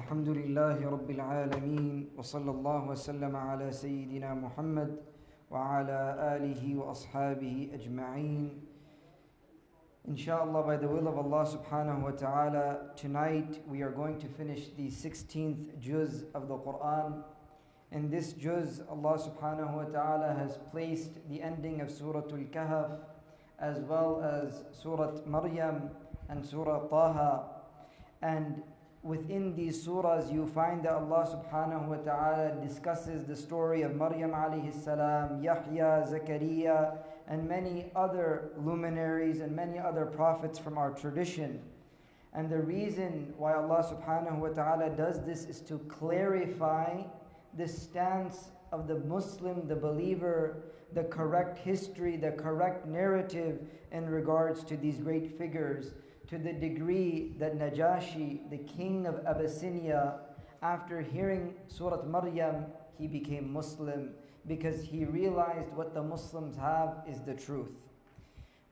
الحمد لله رب العالمين وصلى الله وسلم على سيدنا محمد وعلى آله وأصحابه أجمعين. Inshallah, by the will of Allah subhanahu wa ta'ala, tonight we are going to finish the 16th juz of the Quran. In this juz, Allah subhanahu wa ta'ala has placed the ending of Surah Al-Kahf as well as Surah Maryam and Surah Taha. And within these surahs, you find that Allah subhanahu wa ta'ala discusses the story of Maryam alayhi salam, Yahya, Zakaria, and many other luminaries and many other prophets from our tradition. And the reason why Allah subhanahu wa ta'ala does this is to clarify the stance of the Muslim, the believer, the correct history, the correct narrative in regards to these great figures, to the degree that Najashi, the king of Abyssinia, after hearing Surah Maryam, he became Muslim because he realized what the Muslims have is the truth.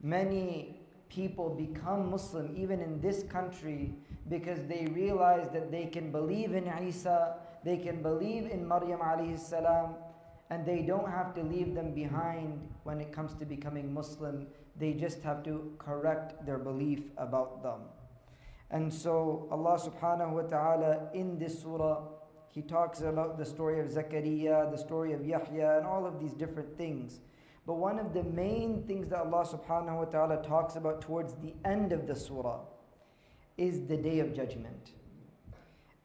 Many people become Muslim even in this country because they realize that they can believe in Isa, they can believe in Maryam alayhi salam, and they don't have to leave them behind when it comes to becoming Muslim. They just have to correct their belief about them. And so Allah subhanahu wa ta'ala in this surah, He talks about the story of Zakaria, the story of Yahya, and all of these different things. But one of the main things that Allah subhanahu wa ta'ala talks about towards the end of the surah is the Day of Judgment.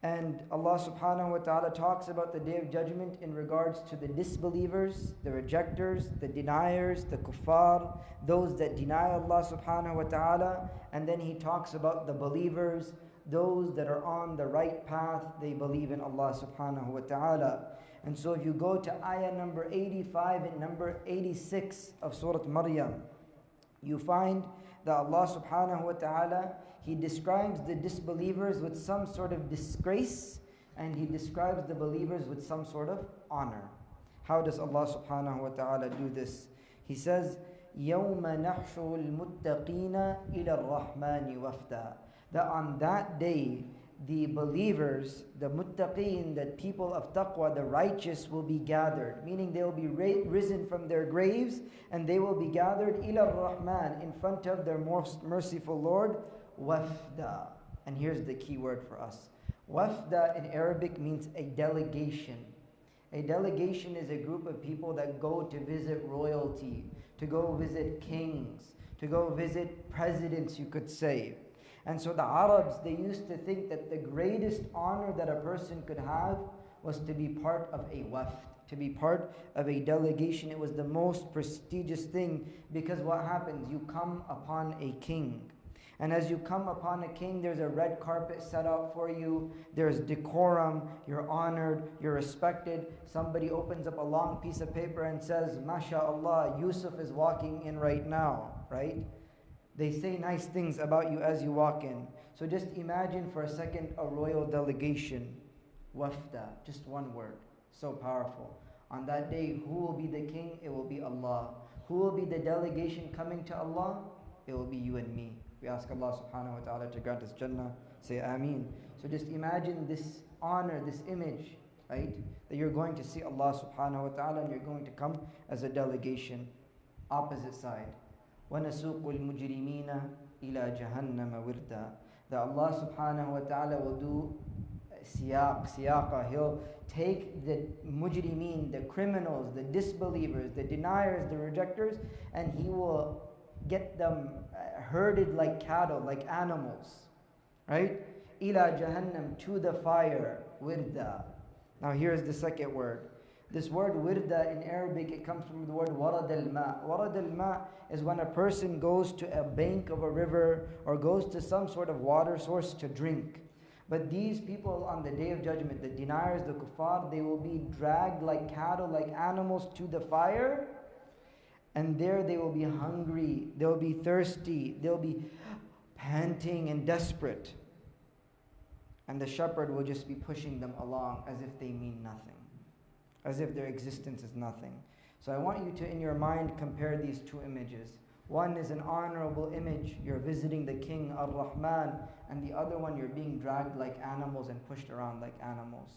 And Allah subhanahu wa ta'ala talks about the Day of Judgment in regards to the disbelievers, the rejectors, the deniers, the kuffar, those that deny Allah subhanahu wa ta'ala. And then He talks about the believers, those that are on the right path, they believe in Allah subhanahu wa ta'ala. And so if you go to ayah number 85 and number 86 of Surah Maryam, you find that Allah subhanahu wa ta'ala, He describes the disbelievers with some sort of disgrace, and He describes the believers with some sort of honor. How does Allah subhanahu wa ta'ala do this? He says, يَوْمَ نَحْشُرُ الْمُتَّقِينَ إِلَى الرَّحْمَنِ وَفْدًا. That on that day, the believers, the muttaqeen, the people of taqwa, the righteous will be gathered, meaning they will be risen from their graves and they will be gathered ila ar-Rahman, in front of their most merciful Lord, wafda. And here's the key word for us. Wafda in Arabic means a delegation. A delegation is a group of people that go to visit royalty, to go visit kings, to go visit presidents, you could say. And so the Arabs, they used to think that the greatest honor that a person could have was to be part of a wafd, to be part of a delegation. It was the most prestigious thing because what happens? You come upon a king. And as you come upon a king, there's a red carpet set out for you. There's decorum. You're honored. You're respected. Somebody opens up a long piece of paper and says, MashaAllah, Yusuf is walking in right now, right? They say nice things about you as you walk in. So just imagine for a second a royal delegation. Wafda, just one word. So powerful. On that day, who will be the king? It will be Allah. Who will be the delegation coming to Allah? It will be you and me. We ask Allah subhanahu wa ta'ala to grant us Jannah. Say Ameen. So just imagine this honor, this image, right? That you're going to see Allah subhanahu wa ta'ala and you're going to come as a delegation. Opposite side. وَنَسُوقُ الْمُجْرِمِينَ إِلَى جَهَنَّمَ وِرْدًا. That Allah subhanahu wa ta'ala will do siyaqa. He'll take the mujrimeen, the criminals, the disbelievers, the deniers, the rejectors, and He will get them herded like cattle, like animals. Right? إِلَى جَهَنَّمَ, to the fire. وِرْدًا. Now here's the second word. This word wirda in Arabic, it comes from the word warad al-ma. Warad al-ma is when a person goes to a bank of a river or goes to some sort of water source to drink. But these people on the Day of Judgment, the deniers, the kuffar, they will be dragged like cattle, like animals to the fire. And there they will be hungry, they'll be thirsty, they'll be panting and desperate. And the shepherd will just be pushing them along as if they mean nothing, as if their existence is nothing. So I want you to, in your mind, compare these two images. One is an honorable image, you're visiting the King Ar-Rahman, and the other one you're being dragged like animals and pushed around like animals.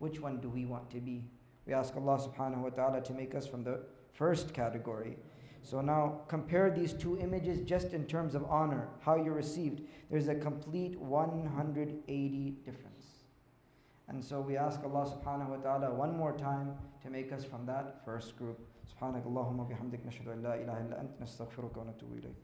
Which one do we want to be? We ask Allah subhanahu wa ta'ala to make us from the first category. So now compare these two images just in terms of honor, how you're received. There's a complete 180 difference. And so we ask Allah subhanahu wa ta'ala one more time to make us from that first group. سبحانك اللهم وبحمدك نشهد أن لا إله إلا أنت نستغفرك ونتوب إليك.